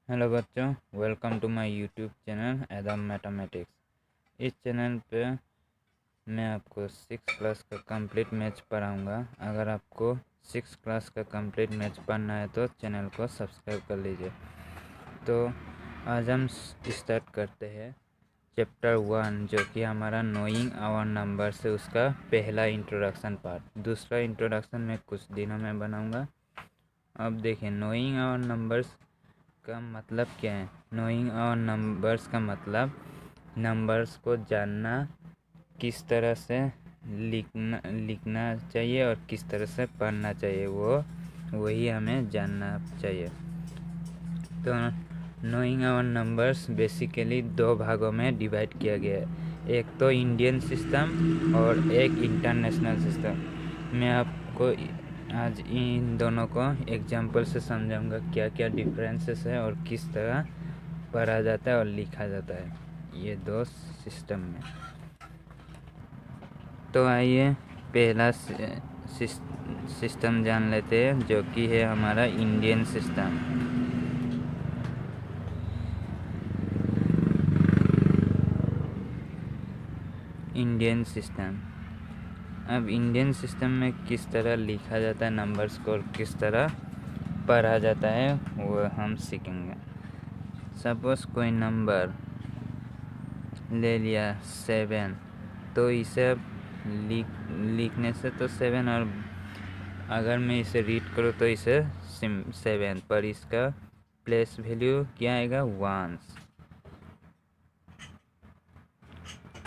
Hello बच्चों, welcome to my YouTube channel Adam mathematics. इस चैनल पे मैं आपको 6 क्लास का कंप्लीट मैथ्स पढ़ाऊँगा। अगर आपको 6 क्लास का कंप्लीट मैथ्स पढ़ना है तो चैनल को सब्सक्राइब कर लीजिए। तो आज हम स्टार्ट करते हैं चैप्टर 1, जो कि हमारा नोइंग आवर नंबर से उसका पहला इंट्रोडक्शन पार्ट। दूसरा इंट्रोडक्शन मैं कुछ दिनों में बनाऊँगा। अब देखिए, नोइंग आवर नंबर्स का मतलब क्या है। नोइंग और नंबर्स का मतलब नंबर्स को जानना, किस तरह से लिखना चाहिए और किस तरह से पढ़ना चाहिए, वही हमें जानना चाहिए। तो नोइंग और नंबर्स बेसिकली दो भागों में डिवाइड किया गया है। एक तो इंडियन सिस्टम और एक इंटरनेशनल सिस्टम। मैं आपको आज इन दोनों को एग्जाम्पल से समझाऊंगा क्या क्या डिफरेंसेस है और किस तरह पढ़ा जाता है और लिखा जाता है ये दो सिस्टम में। तो आइए पहला सिस्टम जान लेते हैं, जो कि है हमारा इंडियन सिस्टम। Indian system. अब इंडियन सिस्टम में किस तरह लिखा जाता है नंबर्स को और किस तरह पढ़ा जाता है वो हम सीखेंगे। सपोज कोई नंबर ले लिया 7, तो इसे लिखने से तो 7, और अगर मैं इसे रीड करूँ तो इसे 7, पर इसका प्लेस वैल्यू क्या आएगा, 1।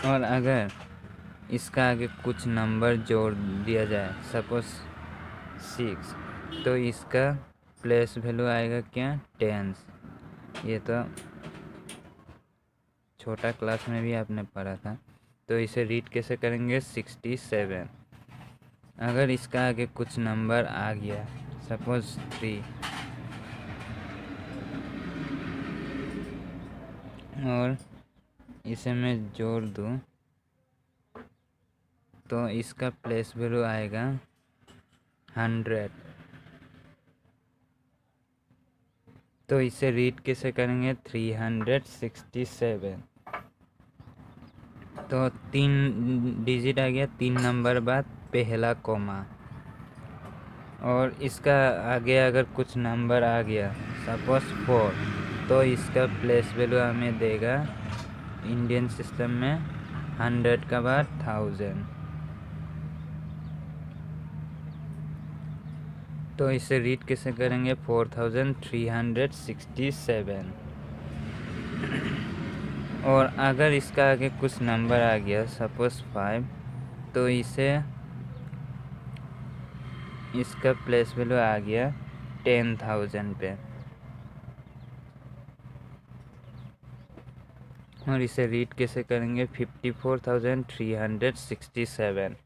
और अगर इसका आगे कुछ नंबर जोड़ दिया जाए, सपोज 6, तो इसका प्लेस वैल्यू आएगा क्या, 10। ये तो छोटा क्लास में भी आपने पढ़ा था। तो इसे रीड कैसे करेंगे, 67। अगर इसका आगे कुछ नंबर आ गया, सपोज 3, और इसे मैं जोड़ दूँ तो इसका प्लेस वैल्यू आएगा 100। तो इसे रीड कैसे करेंगे, 367। तो 3 डिजिट आ गया, 3 नंबर बाद पहला कोमा, और इसका आगे अगर कुछ नंबर आ गया, सपोज 4, तो इसका प्लेस वैल्यू हमें देगा इंडियन सिस्टम में 100 का बाद 1000। तो इसे रीड कैसे करेंगे, 4367। और अगर इसका आगे कुछ नंबर आ गया, सपोज 5, तो इसका प्लेस वैल्यू आ गया 10,000 पे, और इसे रीड कैसे करेंगे, 54,367।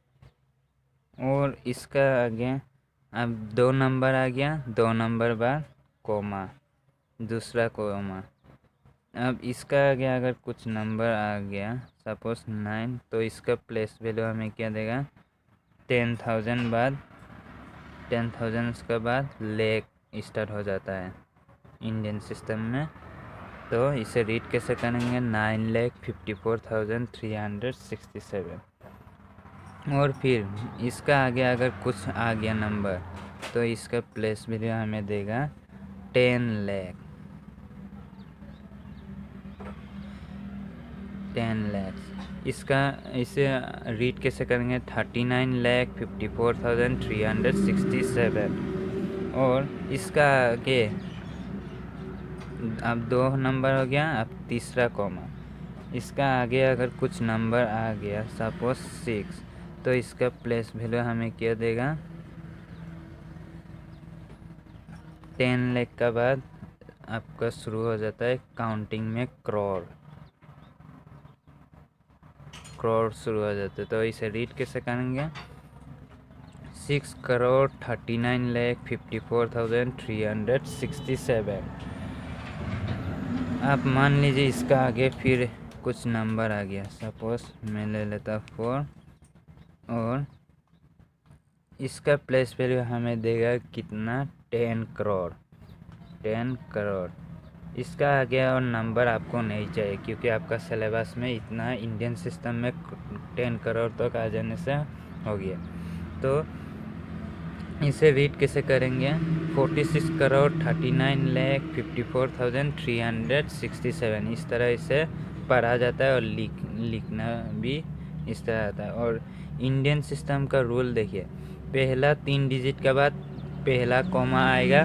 और इसका आगे अब 2 नंबर आ गया, 2 नंबर बाद कोमा, दूसरा कोमा। अब इसका आगे अगर कुछ नंबर आ गया, सपोज 9, तो इसका प्लेस वैल्यू हमें क्या देगा, 10,000 बाद 10,000 के बाद लेख स्टार्ट हो जाता है इंडियन सिस्टम में। तो इसे रीड कैसे करेंगे, 9,54,367। और फिर इसका आगे अगर कुछ आ गया नंबर, तो इसका प्लेस वैल्यू हमें देगा 10 लाख। इसे रीड कैसे करेंगे, 39,54,367। और इसका आगे अब 2 नंबर हो गया, अब तीसरा कॉमा। इसका आगे अगर कुछ नंबर आ गया, सपोज 6, तो इसका प्लेस वैल्यू हमें क्या देगा, 10 लाख का बाद आपका शुरू हो जाता है काउंटिंग में करोड़ शुरू हो जाते हैं। तो इसे रीड कैसे करेंगे, 6,39,54,367। आप मान लीजिए इसका आगे फिर कुछ नंबर आ गया, सपोज मैं ले लेता 4, और इसका प्लेस वैल्यू हमें देगा कितना, 10 करोड़। इसका आगे और नंबर आपको नहीं चाहिए, क्योंकि आपका सिलेबस में इतना इंडियन सिस्टम में 10 करोड़ तक आ जाने से हो गया। तो इसे रीड कैसे करेंगे? 46 करोड़ 39,54,367 इस तरह इसे पढ़ा जाता है और लिखना भी इस तरह आता है। और इंडियन सिस्टम का रूल देखिए, पहला 3 डिजिट के बाद पहला कॉमा आएगा,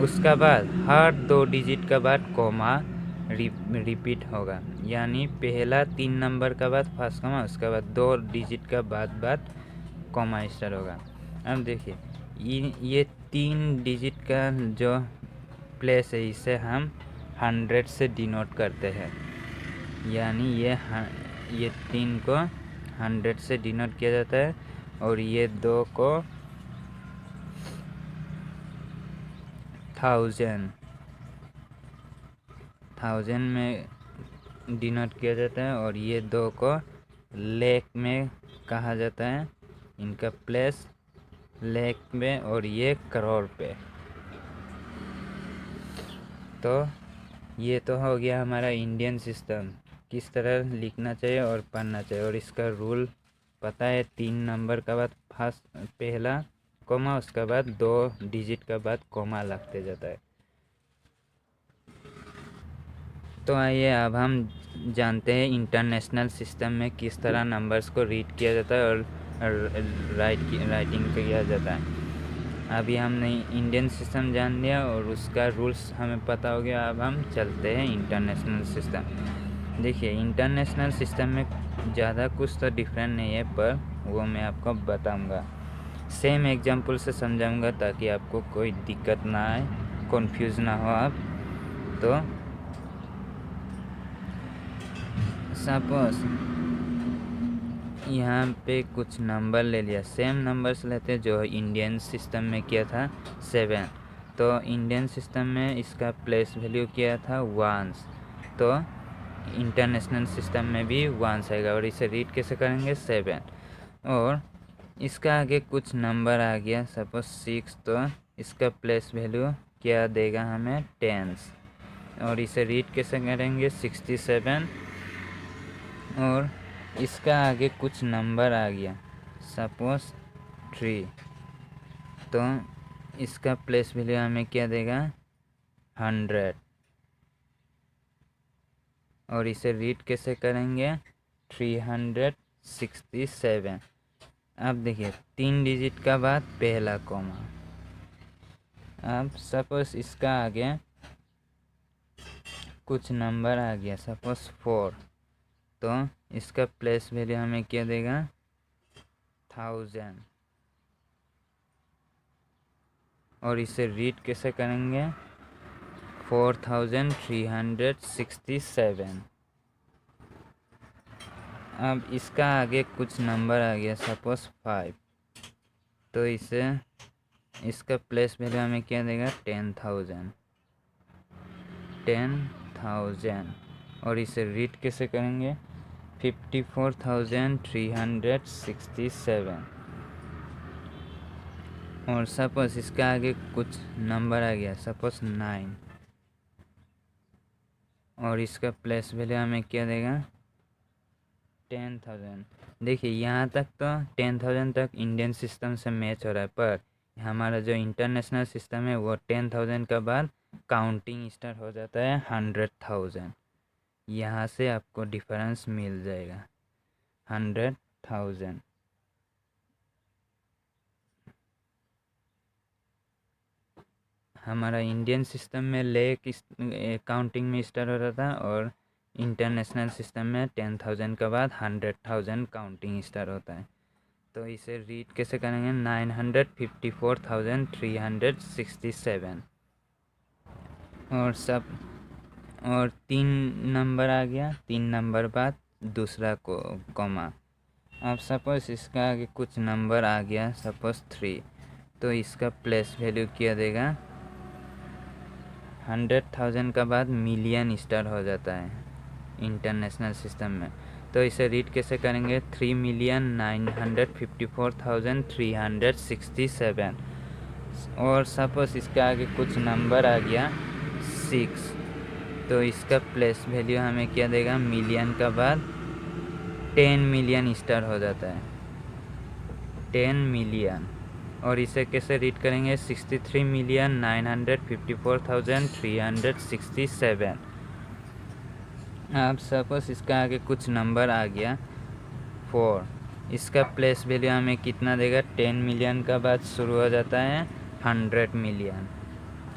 उसका बाद हर 2 डिजिट के बाद कॉमा रिपीट होगा, यानी पहला 3 नंबर का बाद फर्स्ट कॉमा, उसके बाद 2 डिजिट का बाद कॉमा स्टार्ट होगा। अब देखिए ये 3 डिजिट का जो प्लेस है इसे हम 100 से डिनोट करते हैं, यानी ये 3 को 100 से डिनोट किया जाता है और ये 2 को 1000 में डिनोट किया जाता है और ये 2 को लेख में कहा जाता है, इनका प्लेस लेख में, और ये करोड़ पे। तो ये तो हो गया हमारा इंडियन सिस्टम, किस तरह लिखना चाहिए और पढ़ना चाहिए। और इसका रूल पता है, 3 नंबर का बाद फर्स्ट पहला कॉमा, उसके बाद 2 डिजिट का बाद कॉमा लगते जाता है। तो आइए अब हम जानते हैं इंटरनेशनल सिस्टम में किस तरह नंबर्स को रीड किया जाता है और राइटिंग किया जाता है। अभी हमने इंडियन सिस्टम जान लिया और उसका रूल्स हमें पता हो गया। अब हम चलते हैं इंटरनेशनल सिस्टम। देखिए इंटरनेशनल सिस्टम में ज़्यादा कुछ तो डिफरेंट नहीं है, पर वो मैं आपको बताऊंगा, सेम एग्जांपल से समझाऊंगा ताकि आपको कोई दिक्कत ना आए, कंफ्यूज ना हो आप। तो सपोज यहाँ पे कुछ नंबर ले लिया, सेम नंबर्स लेते जो इंडियन सिस्टम में किया था 7, तो इंडियन सिस्टम में इसका प्लेस वैल्यू किया था 1, तो इंटरनेशनल सिस्टम में भी 1 आएगा। और इसे रीड कैसे करेंगे? 7, और इसका आगे कुछ नंबर आ गया सपोज 6, तो इसका प्लेस वैल्यू क्या देगा हमें? 10, और इसे रीड कैसे करेंगे? 67, और इसका आगे कुछ नंबर आ गया सपोज 3, तो इसका प्लेस वैल्यू हमें क्या देगा? 100, और इसे रीड कैसे करेंगे? 367। अब देखिए 3 डिजिट का बाद पहला कॉमा। अब सपोज इसका आगे कुछ नंबर आ गया सपोज 4, तो इसका प्लेस वैल्यू हमें क्या देगा? 1000, और इसे रीड कैसे करेंगे? 4367। अब इसका आगे कुछ नंबर आ गया सपोज 5, तो इसका प्लेस वैल्यू हमें क्या देगा? 10,000, और इसे रीड कैसे करेंगे? 54,367। और सपोज इसका आगे कुछ नंबर आ गया सपोज 9, और इसका प्लेस वैल्यू हमें क्या देगा? 10,000। देखिए यहाँ तक तो 10,000 तक इंडियन सिस्टम से मैच हो रहा है, पर हमारा जो इंटरनेशनल सिस्टम है वो 10,000 का बाद काउंटिंग स्टार्ट हो जाता है 100,000। यहाँ से आपको डिफरेंस मिल जाएगा 100,000। हमारा इंडियन सिस्टम में लेख काउंटिंग में स्टार्ट हो रहा था, और इंटरनेशनल सिस्टम में 10,000 के बाद 100,000 काउंटिंग स्टार्ट होता है। तो इसे रीड कैसे करेंगे? 954,367, और 3 नंबर आ गया, 3 नंबर बाद दूसरा कॉमा। अब सपोज इसका आगे कुछ नंबर आ गया सपोज 3, तो इसका प्लेस वैल्यू क्या देगा? 100,000 का बाद मिलियन स्टार्ट हो जाता है इंटरनेशनल सिस्टम में, तो इसे रीड कैसे करेंगे? 3,954,367। और सपोज इसका आगे कुछ नंबर आ गया 6, तो इसका प्लेस वैल्यू हमें क्या देगा, मिलियन का बाद 10 मिलियन स्टार हो जाता है, 10 मिलियन। और इसे कैसे रीड करेंगे, 63,954,367। अब सपोज इसका आगे कुछ नंबर आ गया 4, इसका प्लेस वैल्यू हमें कितना देगा, 10 मिलियन का बाद शुरू हो जाता है 100 मिलियन,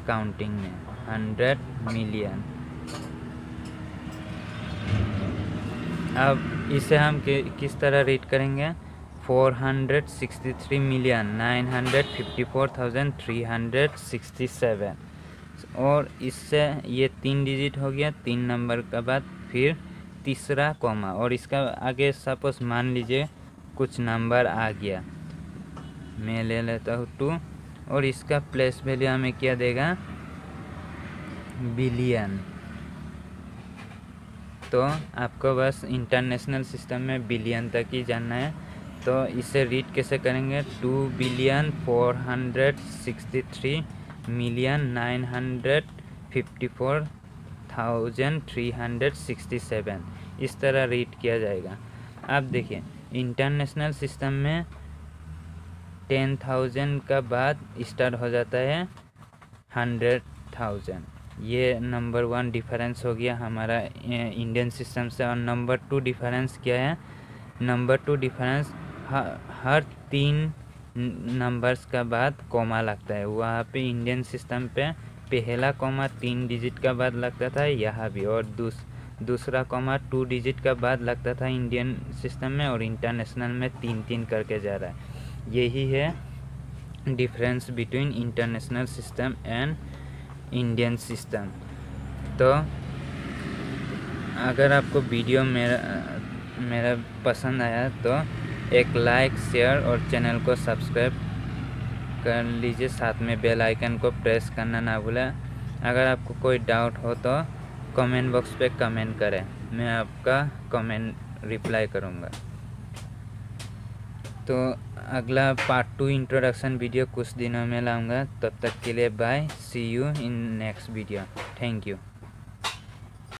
काउंटिंग में 100 मिलियन। अब इसे हम किस तरह रीड करेंगे, 463,954,367। और इससे ये 3 डिजिट हो गया, 3 नंबर का बाद फिर तीसरा कॉमा, और इसका आगे सपोज मान लीजिए कुछ नंबर आ गया, मैं ले लेता हूँ 2, और इसका प्लेस वैल्यू हमें क्या देगा, बिलियन। तो आपको बस इंटरनेशनल सिस्टम में बिलियन तक ही जानना है। तो इसे रीड कैसे करेंगे, 2,463,954,367, इस तरह रीड किया जाएगा। अब देखिए इंटरनेशनल सिस्टम में 10,000 का बाद स्टार्ट हो जाता है 100,000। ये नंबर 1 डिफरेंस हो गया हमारा इंडियन सिस्टम से। और नंबर 2 डिफरेंस क्या है, नंबर 2 डिफरेंस हर 3 नंबर्स का बाद कॉमा लगता है। वहाँ पे इंडियन सिस्टम पे पहला कॉमा 3 डिजिट का बाद लगता था, यहाँ भी, और दूसरा कॉमा 2 डिजिट का बाद लगता था इंडियन सिस्टम में, और इंटरनेशनल में 3-3 करके जा रहा है। यही है difference between international system and Indian system. तो अगर आपको वीडियो मेरा पसंद आया तो एक लाइक, शेयर और चैनल को सब्सक्राइब कर लीजिए, साथ में बेल आइकन को प्रेस करना ना भूलें। अगर आपको कोई डाउट हो तो कमेंट बॉक्स पे कमेंट करें, मैं आपका कमेंट रिप्लाई करूँगा। तो अगला पार्ट 2 इंट्रोडक्शन वीडियो कुछ दिनों में लाऊंगा। तब तक के लिए bye, see you in next video, thank you.